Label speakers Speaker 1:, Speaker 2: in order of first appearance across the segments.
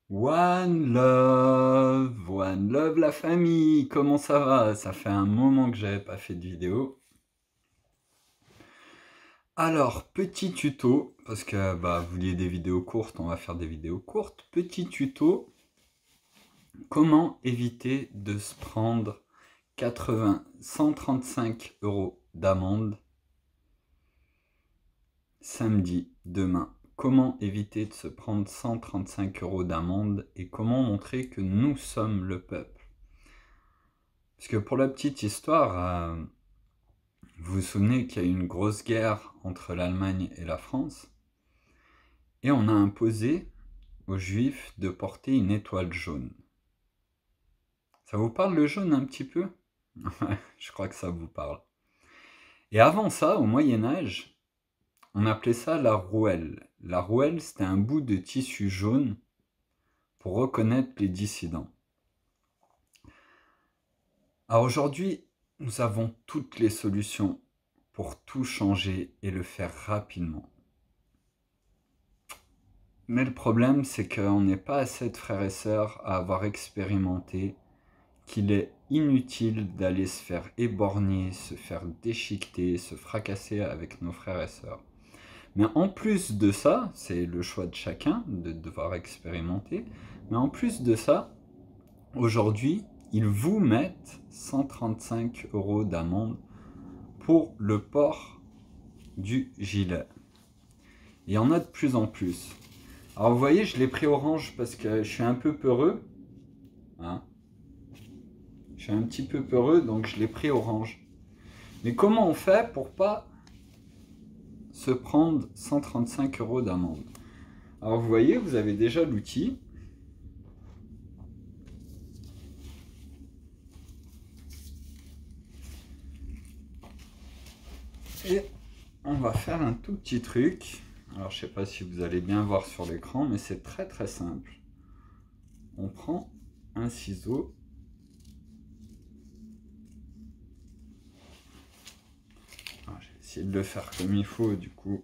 Speaker 1: One love la famille, comment ça va? Ça fait un moment que j'avais pas fait de vidéo. Alors, petit tuto, parce que vous vouliez des vidéos courtes, on va faire des vidéos courtes. Petit tuto, comment éviter de se prendre 135 € d'amende samedi, demain. Comment éviter de se prendre 135 € d'amende et comment montrer que nous sommes le peuple? Parce que pour la petite histoire, vous vous souvenez qu'il y a eu une grosse guerre entre l'Allemagne et la France, et on a imposé aux Juifs de porter une étoile jaune. Ça vous parle le jaune un petit peu? Je crois que ça vous parle. Et avant ça, au Moyen-Âge, on appelait ça la rouelle. La rouelle, c'était un bout de tissu jaune pour reconnaître les dissidents. Alors aujourd'hui, nous avons toutes les solutions pour tout changer et le faire rapidement. Mais le problème, c'est qu'on n'est pas assez de frères et sœurs à avoir expérimenté qu'il est inutile d'aller se faire éborgner, se faire déchiqueter, se fracasser avec nos frères et sœurs. Mais en plus de ça, c'est le choix de chacun de devoir expérimenter, mais en plus de ça, aujourd'hui, ils vous mettent 135 € d'amende pour le port du gilet. Il y en a de plus en plus. Alors vous voyez, je l'ai pris orange parce que je suis un peu peureux. Hein, je suis un petit peu peureux, donc je l'ai pris orange. Mais comment on fait pour pas se prendre 135 € d'amende? Alors vous voyez, vous avez déjà l'outil. Et on va faire un tout petit truc. Alors je sais pas si vous allez bien voir sur l'écran, mais c'est très très simple. On prend un ciseau. Alors, j'ai essayé de le faire comme il faut du coup.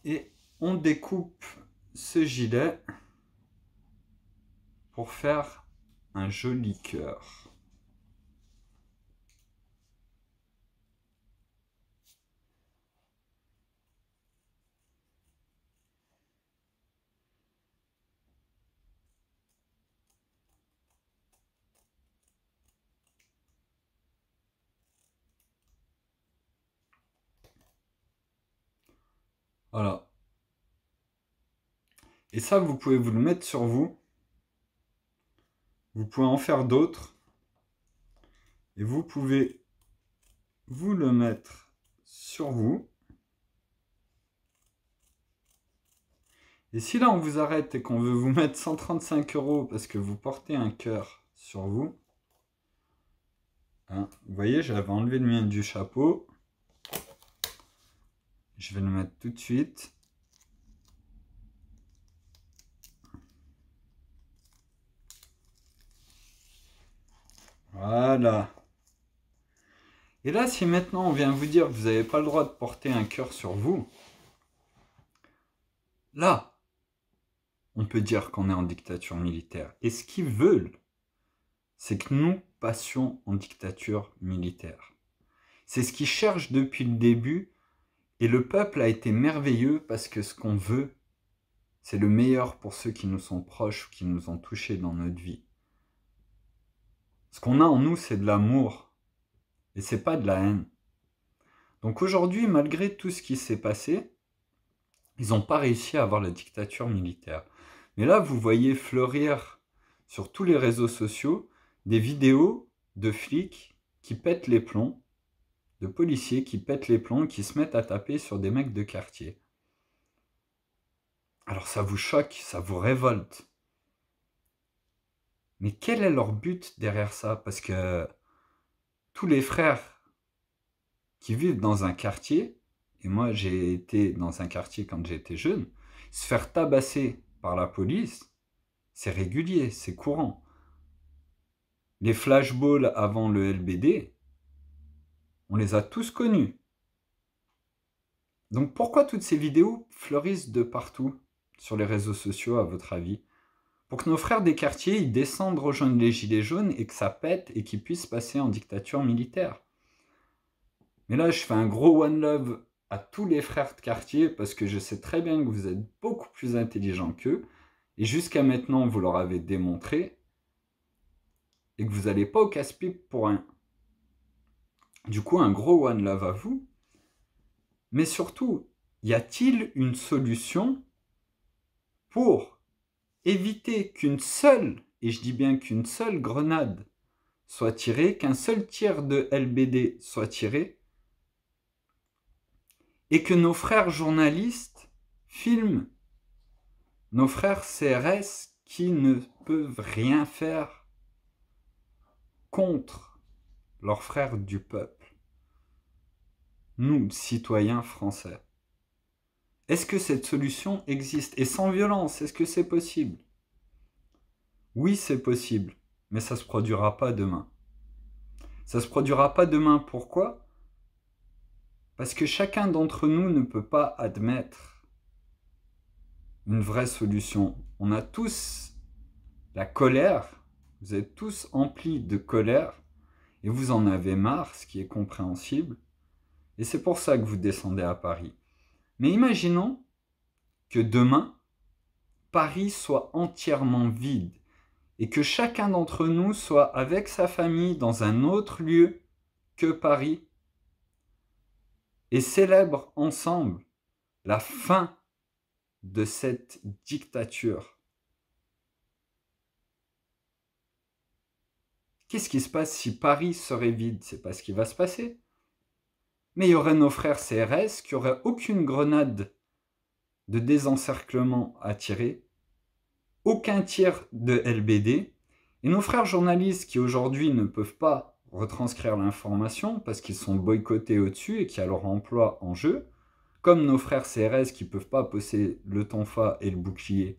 Speaker 1: Et on découpe ce gilet pour faire un joli cœur. Voilà. Et ça, vous pouvez vous le mettre sur vous. Vous pouvez en faire d'autres. Et vous pouvez vous le mettre sur vous. Et si là on vous arrête et qu'on veut vous mettre 135 € parce que vous portez un cœur sur vous, hein, vous voyez, j'avais enlevé le mien du chapeau. Je vais le mettre tout de suite. Voilà. Et là, si maintenant on vient vous dire que vous n'avez pas le droit de porter un cœur sur vous, là, on peut dire qu'on est en dictature militaire. Et ce qu'ils veulent, c'est que nous passions en dictature militaire. C'est ce qu'ils cherchent depuis le début. Et le peuple a été merveilleux parce que ce qu'on veut, c'est le meilleur pour ceux qui nous sont proches ou qui nous ont touchés dans notre vie. Ce qu'on a en nous, c'est de l'amour. Et c'est pas de la haine. Donc aujourd'hui, malgré tout ce qui s'est passé, ils n'ont pas réussi à avoir la dictature militaire. Mais là, vous voyez fleurir sur tous les réseaux sociaux des vidéos de flics qui pètent les plombs, de policiers qui pètent les plombs, qui se mettent à taper sur des mecs de quartier. Alors ça vous choque, ça vous révolte. Mais quel est leur but derrière ça? Parce que tous les frères qui vivent dans un quartier, et moi j'ai été dans un quartier quand j'étais jeune, se faire tabasser par la police, c'est régulier, c'est courant. Les flashballs avant le LBD, on les a tous connus. Donc pourquoi toutes ces vidéos fleurissent de partout sur les réseaux sociaux, à votre avis? Pour que nos frères des quartiers ils descendent rejoindre les gilets jaunes et que ça pète et qu'ils puissent passer en dictature militaire. Mais là, je fais un gros one love à tous les frères de quartier parce que je sais très bien que vous êtes beaucoup plus intelligents qu'eux et jusqu'à maintenant, vous leur avez démontré et que vous n'allez pas au casse-pipe pour rien. Du coup, un gros one love à vous. Mais surtout, y a-t-il une solution pour éviter qu'une seule, et je dis bien qu'une seule grenade soit tirée, qu'un seul tir de LBD soit tiré, et que nos frères journalistes filment nos frères CRS qui ne peuvent rien faire contre leurs frères du peuple, nous, citoyens français? Est-ce que cette solution existe? Et sans violence, est-ce que c'est possible? Oui, c'est possible, mais ça ne se produira pas demain. Ça ne se produira pas demain, pourquoi? Parce que chacun d'entre nous ne peut pas admettre une vraie solution. On a tous la colère, vous êtes tous emplis de colère, et vous en avez marre, ce qui est compréhensible, et c'est pour ça que vous descendez à Paris. Mais imaginons que demain, Paris soit entièrement vide, et que chacun d'entre nous soit avec sa famille dans un autre lieu que Paris, et célèbre ensemble la fin de cette dictature. Qu'est-ce qui se passe si Paris serait vide? C'est pas ce qui va se passer. Mais il y aurait nos frères CRS qui n'auraient aucune grenade de désencerclement à tirer, aucun tir de LBD, et nos frères journalistes qui aujourd'hui ne peuvent pas retranscrire l'information parce qu'ils sont boycottés au-dessus et qu'il y a leur emploi en jeu, comme nos frères CRS qui ne peuvent pas poser le tonfa et le bouclier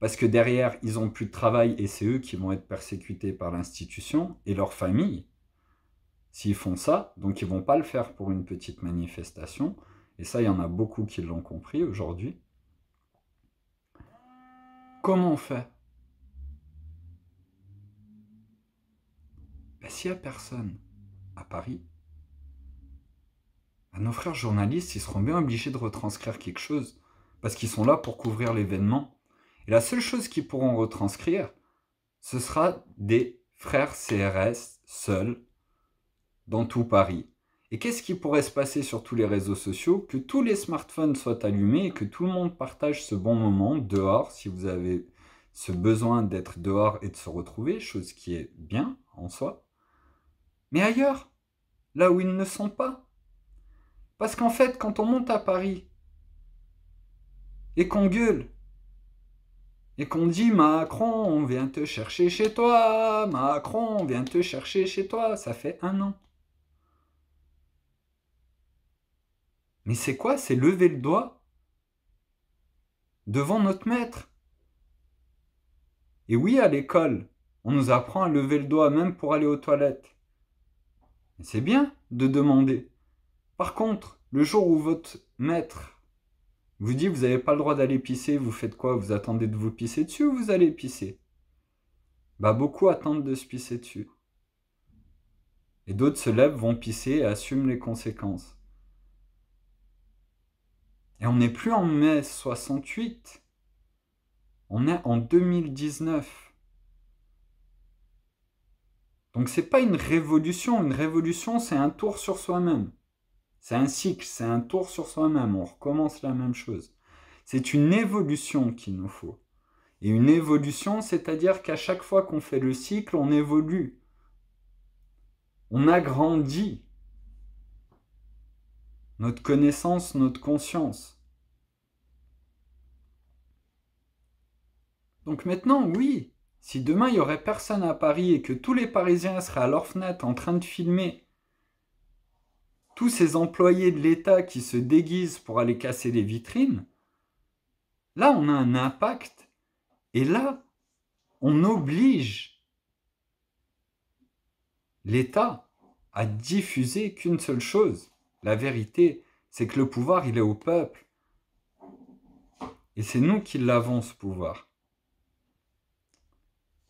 Speaker 1: parce que derrière, ils n'ont plus de travail et c'est eux qui vont être persécutés par l'institution et leur famille s'ils font ça. Donc ils ne vont pas le faire pour une petite manifestation. Et ça, il y en a beaucoup qui l'ont compris aujourd'hui. Comment on fait? S'il n'y a personne à Paris, nos frères journalistes, ils seront bien obligés de retranscrire quelque chose parce qu'ils sont là pour couvrir l'événement. Et la seule chose qu'ils pourront retranscrire, ce sera des frères CRS seuls dans tout Paris. Et qu'est-ce qui pourrait se passer sur tous les réseaux sociaux? Que tous les smartphones soient allumés et que tout le monde partage ce bon moment dehors, si vous avez ce besoin d'être dehors et de se retrouver, chose qui est bien en soi. Mais ailleurs, là où ils ne sont pas. Parce qu'en fait, quand on monte à Paris et qu'on gueule, et qu'on dit « Macron, on vient te chercher chez toi, Macron, on vient te chercher chez toi », ça fait 1 an. Mais c'est quoi? C'est lever le doigt devant notre maître. Et oui, à l'école, on nous apprend à lever le doigt même pour aller aux toilettes. C'est bien de demander. Par contre, le jour où votre maître vous dit vous n'avez pas le droit d'aller pisser, vous faites quoi? Vous attendez de vous pisser dessus ou vous allez pisser? Beaucoup attendent de se pisser dessus. Et d'autres se lèvent, vont pisser et assument les conséquences. Et on n'est plus en mai 68. On est en 2019. Donc c'est pas une révolution. Une révolution, c'est un tour sur soi-même. C'est un cycle, c'est un tour sur soi-même. On recommence la même chose. C'est une évolution qu'il nous faut. Et une évolution, c'est-à-dire qu'à chaque fois qu'on fait le cycle, on évolue. On agrandit notre connaissance, notre conscience. Donc maintenant, oui, si demain il n'y aurait personne à Paris et que tous les Parisiens seraient à leur fenêtre en train de filmer tous ces employés de l'État qui se déguisent pour aller casser les vitrines, là, on a un impact. Et là, on oblige l'État à diffuser qu'une seule chose. La vérité, c'est que le pouvoir, il est au peuple. Et c'est nous qui l'avons, ce pouvoir.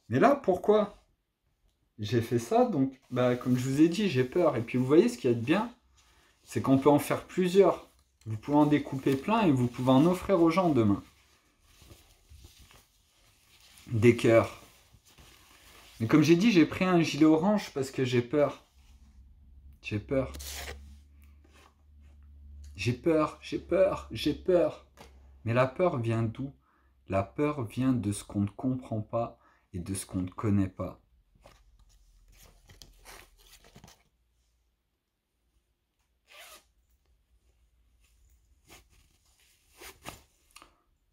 Speaker 1: Mais là, pourquoi j'ai fait ça? Donc, comme je vous ai dit, j'ai peur. Et puis, vous voyez, ce qu'il y a de bien, c'est qu'on peut en faire plusieurs. Vous pouvez en découper plein et vous pouvez en offrir aux gens demain. Des cœurs. Mais comme j'ai dit, j'ai pris un gilet orange parce que j'ai peur. J'ai peur. J'ai peur, j'ai peur, j'ai peur. Mais la peur vient d'où? La peur vient de ce qu'on ne comprend pas et de ce qu'on ne connaît pas.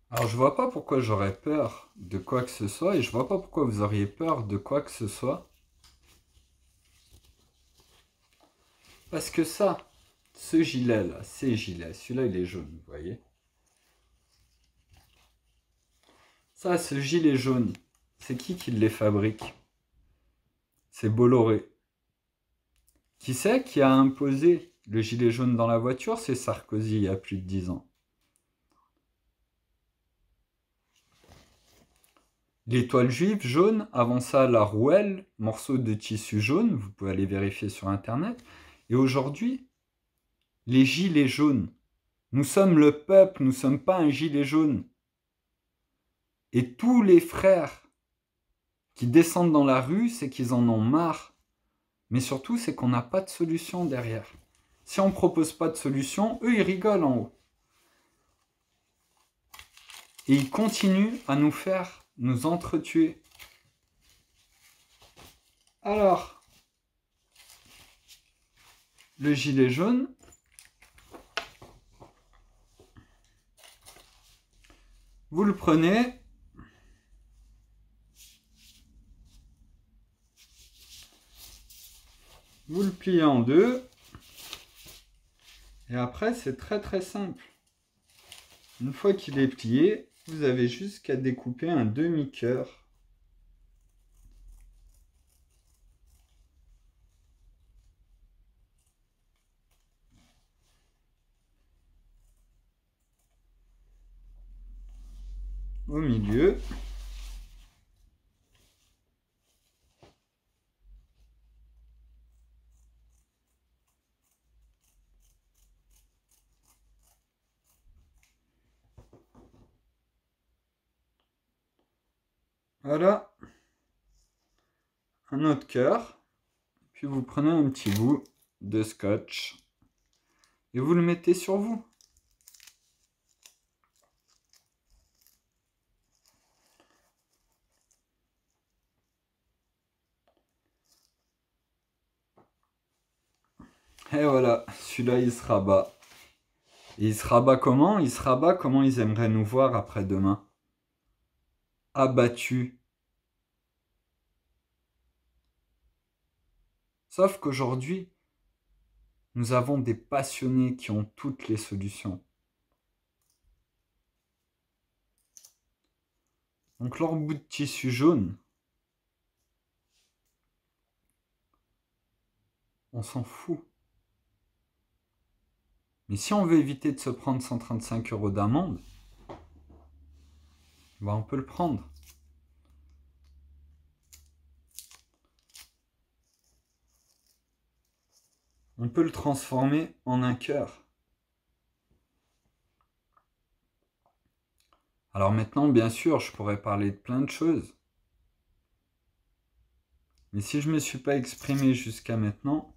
Speaker 1: Alors je vois pas pourquoi j'aurais peur de quoi que ce soit et je vois pas pourquoi vous auriez peur de quoi que ce soit. Parce que ça, ce gilet là, ces gilets, celui-là il est jaune, vous voyez? Ça, ce gilet jaune, c'est qui les fabrique? C'est Bolloré. Qui c'est qui a imposé le gilet jaune dans la voiture? C'est Sarkozy il y a plus de 10 ans. L'étoile juive jaune, avant ça la rouelle, morceau de tissu jaune, vous pouvez aller vérifier sur internet. Et aujourd'hui, les gilets jaunes. Nous sommes le peuple, nous ne sommes pas un gilet jaune. Et tous les frères qui descendent dans la rue, c'est qu'ils en ont marre. Mais surtout, c'est qu'on n'a pas de solution derrière. Si on ne propose pas de solution, eux, ils rigolent en haut. Et ils continuent à nous faire nous entretuer. Alors, le gilet jaune, vous le prenez, vous le pliez en deux, et après c'est très très simple. Une fois qu'il est plié, vous avez juste qu'à découper un demi-cœur. Au milieu. Voilà. Un autre cœur. Puis vous prenez un petit bout de scotch et vous le mettez sur vous. Et voilà, celui-là il se rabat. Et il se rabat comment? Il se rabat comment ils aimeraient nous voir après-demain. Abattus. Sauf qu'aujourd'hui, nous avons des passionnés qui ont toutes les solutions. Donc leur bout de tissu jaune, on s'en fout. Mais si on veut éviter de se prendre 135 € d'amende, on peut le prendre. On peut le transformer en un cœur. Alors maintenant, bien sûr, je pourrais parler de plein de choses. Mais si je ne me suis pas exprimé jusqu'à maintenant,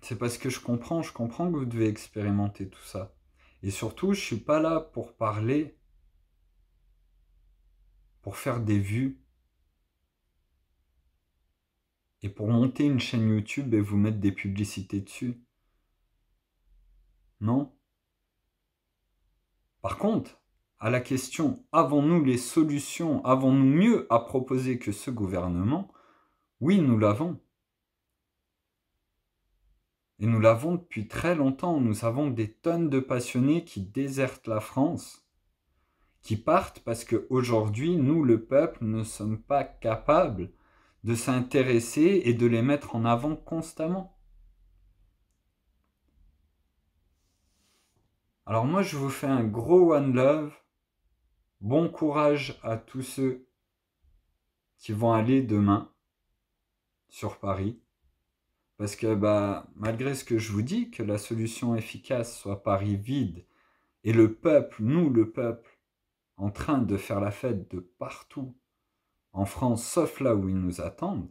Speaker 1: c'est parce que je comprends que vous devez expérimenter tout ça. Et surtout, je ne suis pas là pour parler, pour faire des vues, et pour monter une chaîne YouTube et vous mettre des publicités dessus. Non. Par contre, à la question, avons-nous les solutions, avons-nous mieux à proposer que ce gouvernement? Oui, nous l'avons. Et nous l'avons depuis très longtemps. Nous avons des tonnes de passionnés qui désertent la France, qui partent parce qu'aujourd'hui, nous, le peuple, ne sommes pas capables de s'intéresser et de les mettre en avant constamment. Alors moi, je vous fais un gros one love. Bon courage à tous ceux qui vont aller demain sur Paris. Parce que malgré ce que je vous dis, que la solution efficace soit Paris vide et le peuple, nous le peuple, en train de faire la fête de partout en France, sauf là où ils nous attendent,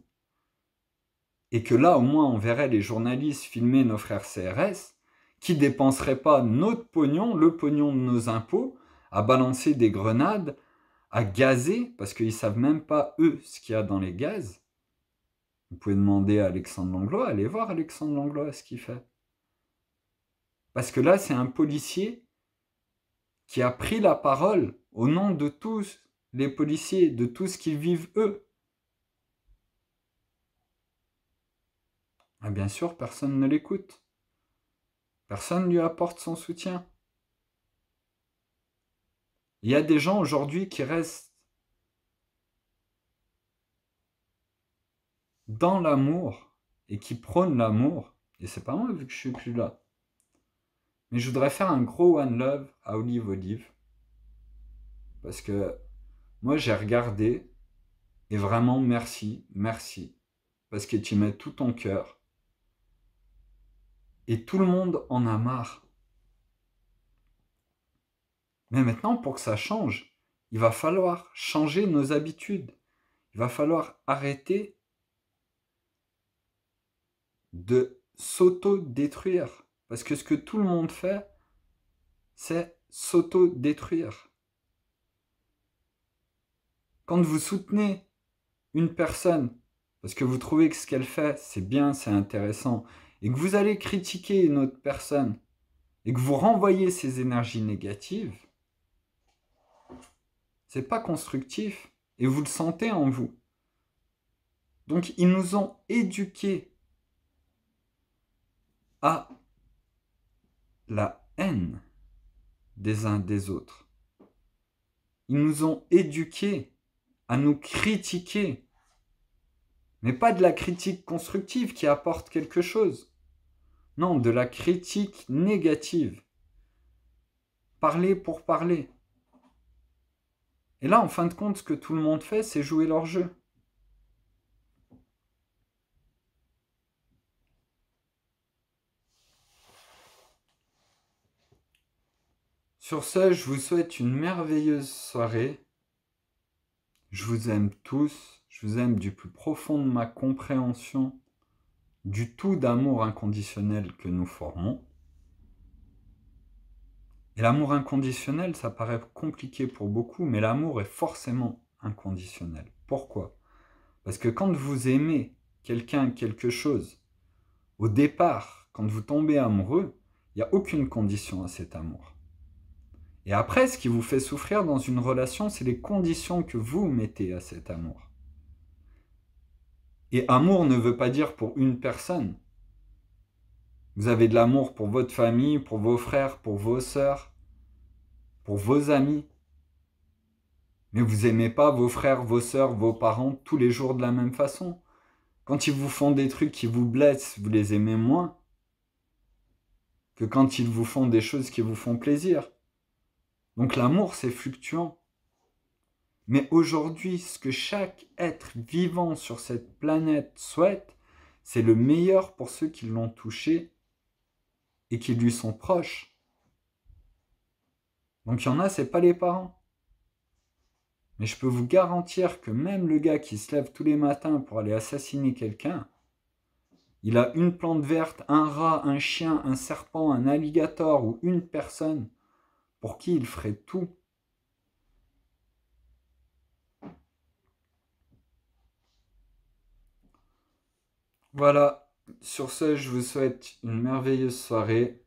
Speaker 1: et que là au moins on verrait les journalistes filmer nos frères CRS qui dépenseraient pas notre pognon, le pognon de nos impôts, à balancer des grenades, à gazer, parce qu'ils savent même pas eux ce qu'il y a dans les gaz. Vous pouvez demander à Alexandre Langlois, allez voir Alexandre Langlois ce qu'il fait. Parce que là, c'est un policier qui a pris la parole au nom de tous les policiers, de tout ce qu'ils vivent eux. Et bien sûr, personne ne l'écoute. Personne ne lui apporte son soutien. Il y a des gens aujourd'hui qui restent dans l'amour et qui prônent l'amour. Et c'est pas moi vu que je suis plus là. Mais je voudrais faire un gros one love à Olive Olive. Parce que moi j'ai regardé et vraiment merci, merci. Parce que tu mets tout ton cœur. Et tout le monde en a marre. Mais maintenant, pour que ça change, il va falloir changer nos habitudes. Il va falloir arrêter de s'auto-détruire. Parce que ce que tout le monde fait, c'est s'auto-détruire. Quand vous soutenez une personne, parce que vous trouvez que ce qu'elle fait, c'est bien, c'est intéressant, et que vous allez critiquer une autre personne, et que vous renvoyez ces énergies négatives, c'est pas constructif, et vous le sentez en vous. Donc ils nous ont éduqués à la haine des uns des autres. Ils nous ont éduqués à nous critiquer, mais pas de la critique constructive qui apporte quelque chose. Non, de la critique négative. Parler pour parler. Et là, en fin de compte, ce que tout le monde fait, c'est jouer leur jeu. Sur ce, je vous souhaite une merveilleuse soirée. Je vous aime tous. Je vous aime du plus profond de ma compréhension du tout d'amour inconditionnel que nous formons. Et l'amour inconditionnel, ça paraît compliqué pour beaucoup, mais l'amour est forcément inconditionnel. Pourquoi ? Parce que quand vous aimez quelqu'un, quelque chose, au départ, quand vous tombez amoureux, il n'y a aucune condition à cet amour. Et après, ce qui vous fait souffrir dans une relation, c'est les conditions que vous mettez à cet amour. Et amour ne veut pas dire pour une personne. Vous avez de l'amour pour votre famille, pour vos frères, pour vos sœurs, pour vos amis. Mais vous n'aimez pas vos frères, vos sœurs, vos parents tous les jours de la même façon. Quand ils vous font des trucs qui vous blessent, vous les aimez moins que quand ils vous font des choses qui vous font plaisir. Donc l'amour, c'est fluctuant. Mais aujourd'hui, ce que chaque être vivant sur cette planète souhaite, c'est le meilleur pour ceux qui l'ont touché et qui lui sont proches. Donc il y en a, c'est pas les parents. Mais je peux vous garantir que même le gars qui se lève tous les matins pour aller assassiner quelqu'un, il a une plante verte, un rat, un chien, un serpent, un alligator ou une personne pour qui il ferait tout. Voilà, sur ce, je vous souhaite une merveilleuse soirée.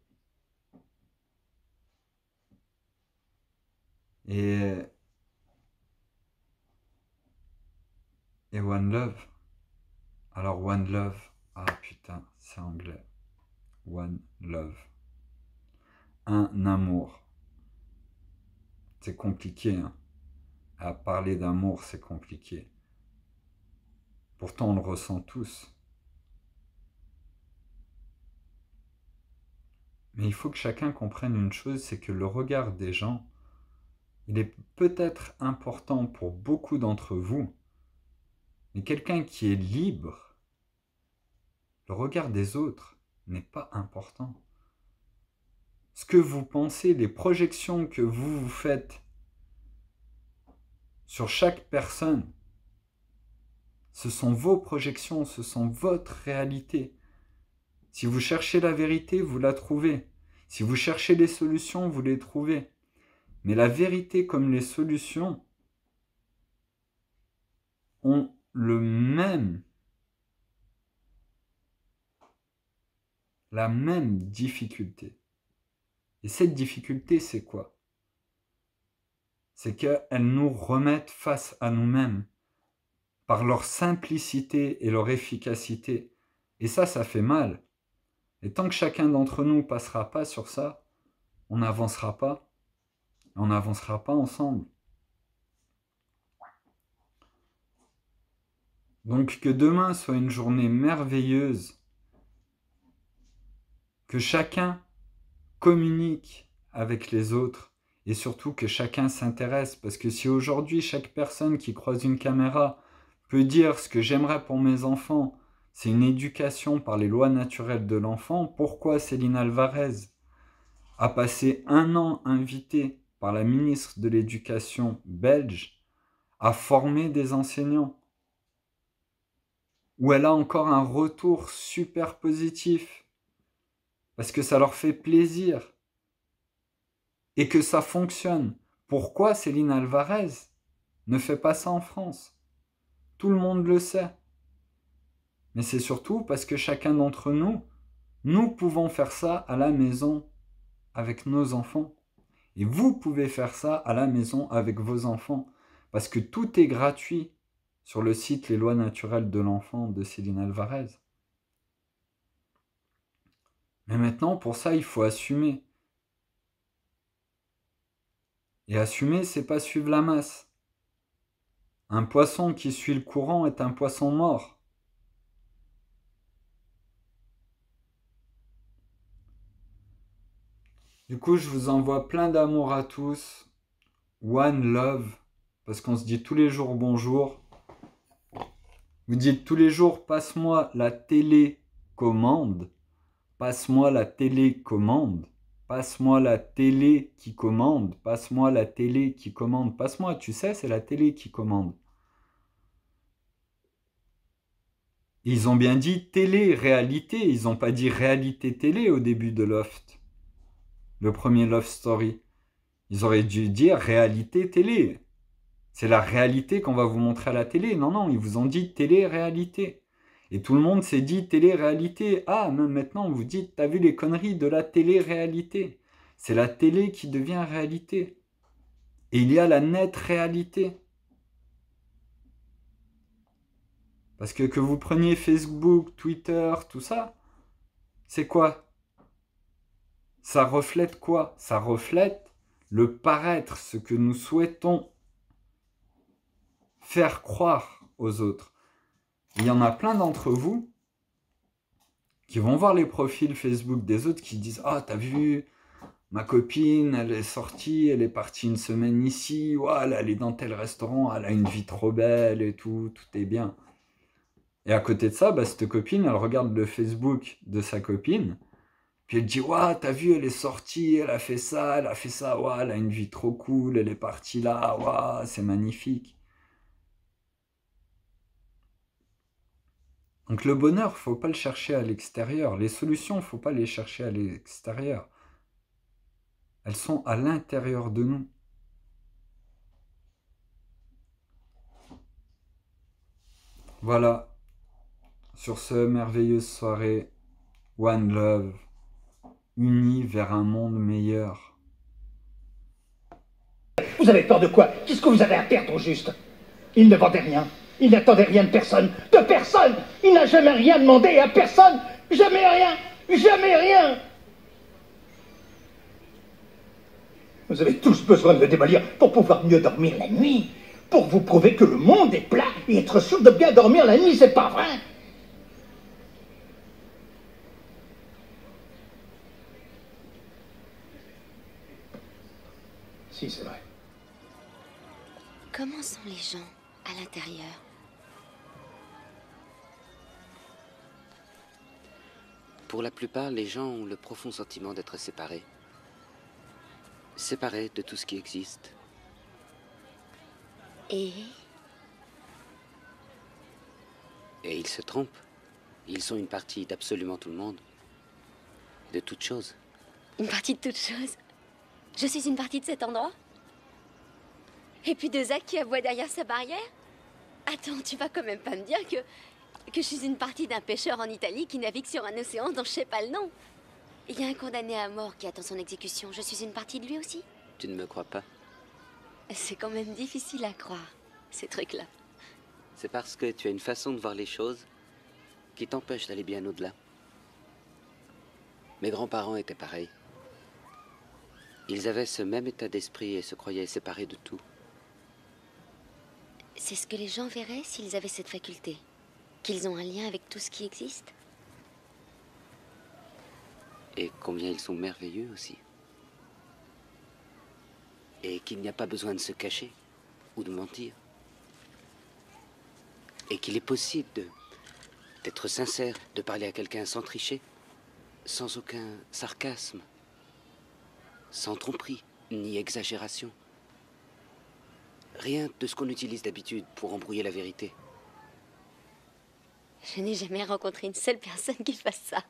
Speaker 1: Et One Love. Alors One Love, ah putain, c'est anglais. One love. Un amour. C'est compliqué, hein. À parler d'amour, c'est compliqué. Pourtant, on le ressent tous. Mais il faut que chacun comprenne une chose, c'est que le regard des gens, il est peut-être important pour beaucoup d'entre vous, mais quelqu'un qui est libre, le regard des autres n'est pas important. Ce que vous pensez, les projections que vous faites sur chaque personne, ce sont vos projections, ce sont votre réalité. Si vous cherchez la vérité, vous la trouvez. Si vous cherchez les solutions, vous les trouvez. Mais la vérité comme les solutions ont la même difficulté. Et cette difficulté, c'est quoi? C'est qu'elles nous remettent face à nous-mêmes par leur simplicité et leur efficacité. Et ça fait mal. Et tant que chacun d'entre nous ne passera pas sur ça, on n'avancera pas. On n'avancera pas ensemble. Donc que demain soit une journée merveilleuse, que chacun communique avec les autres et surtout que chacun s'intéresse. Parce que si aujourd'hui chaque personne qui croise une caméra peut dire ce que j'aimerais pour mes enfants, c'est une éducation par les lois naturelles de l'enfant, pourquoi Céline Alvarez a passé 1 an invitée par la ministre de l'Éducation belge à former des enseignants, où elle a encore un retour super positif, parce que ça leur fait plaisir, et que ça fonctionne. Pourquoi Céline Alvarez ne fait pas ça en France? Tout le monde le sait. Mais c'est surtout parce que chacun d'entre nous, nous pouvons faire ça à la maison avec nos enfants. Et vous pouvez faire ça à la maison avec vos enfants. Parce que tout est gratuit sur le site Les lois naturelles de l'enfant de Céline Alvarez. Mais maintenant, pour ça, il faut assumer. Et assumer, c'est pas suivre la masse. Un poisson qui suit le courant est un poisson mort. Du coup, je vous envoie plein d'amour à tous. One love. Parce qu'on se dit tous les jours bonjour. Vous dites tous les jours, passe-moi la télécommande. Passe-moi la télécommande. Passe-moi la télé qui commande. Passe-moi la télé qui commande. Passe-moi, tu sais, c'est la télé qui commande. Ils ont bien dit télé-réalité. Ils n'ont pas dit réalité-télé au début de Loft. Le premier Love Story. Ils auraient dû dire réalité-télé. C'est la réalité qu'on va vous montrer à la télé. Non, non, ils vous ont dit télé-réalité. Et tout le monde s'est dit télé-réalité. Ah, même maintenant, vous dites, t'as vu les conneries de la télé-réalité. C'est la télé qui devient réalité. Et il y a la nette réalité. Parce que vous preniez Facebook, Twitter, tout ça, c'est quoi? Ça reflète quoi? Ça reflète le paraître, ce que nous souhaitons faire croire aux autres. Il y en a plein d'entre vous qui vont voir les profils Facebook des autres qui disent « Ah, t'as vu, ma copine, elle est sortie, elle est partie une semaine ici, voilà, elle est dans tel restaurant, elle a une vie trop belle et tout, tout est bien. » Et à côté de ça, bah, cette copine, elle regarde le Facebook de sa copine, puis elle dit « Ouah, t'as vu, elle est sortie, elle a fait ça, ouah, elle a une vie trop cool, elle est partie là, ouah, c'est magnifique. » Donc le bonheur, faut pas le chercher à l'extérieur. Les solutions, faut pas les chercher à l'extérieur. Elles sont à l'intérieur de nous. Voilà. Sur ce merveilleuse soirée, One Love, unis vers un monde meilleur.
Speaker 2: Vous avez peur de quoi? Qu'est-ce que vous avez à perdre au juste? Il ne vendait rien. Il n'attendait rien de personne. De personne! Il n'a jamais rien demandé à personne! Jamais rien! Jamais rien. Vous avez tous besoin de le démolir pour pouvoir mieux dormir la nuit. Pour vous prouver que le monde est plat et être sûr de bien dormir la nuit, c'est pas vrai. Si, c'est vrai.
Speaker 3: Comment sont les gens à l'intérieur?
Speaker 4: Pour la plupart, les gens ont le profond sentiment d'être séparés. Séparés de tout ce qui existe.
Speaker 3: Et
Speaker 4: ils se trompent. Ils sont une partie d'absolument tout le monde. De toute chose.
Speaker 3: une partie de toute chose? Je suis une partie de cet endroit? Et puis de Zach qui aboie derrière sa barrière? Attends, tu vas quand même pas me dire que je suis une partie d'un pêcheur en Italie qui navigue sur un océan dont je sais pas le nom. Il y a un condamné à mort qui attend son exécution. Je suis une partie de lui aussi?
Speaker 4: Tu ne me crois pas?
Speaker 3: C'est quand même difficile à croire, ces trucs-là.
Speaker 4: C'est parce que tu as une façon de voir les choses qui t'empêche d'aller bien au-delà. Mes grands-parents étaient pareils. Ils avaient ce même état d'esprit et se croyaient séparés de tout.
Speaker 3: C'est ce que les gens verraient s'ils avaient cette faculté. Qu'ils ont un lien avec tout ce qui existe.
Speaker 4: Et combien ils sont merveilleux aussi. Et qu'il n'y a pas besoin de se cacher ou de mentir. Et qu'il est possible d'être sincère, de parler à quelqu'un sans tricher, sans aucun sarcasme, sans tromperie, ni exagération. Rien de ce qu'on utilise d'habitude pour embrouiller la vérité.
Speaker 3: Je n'ai jamais rencontré une seule personne qui fasse ça.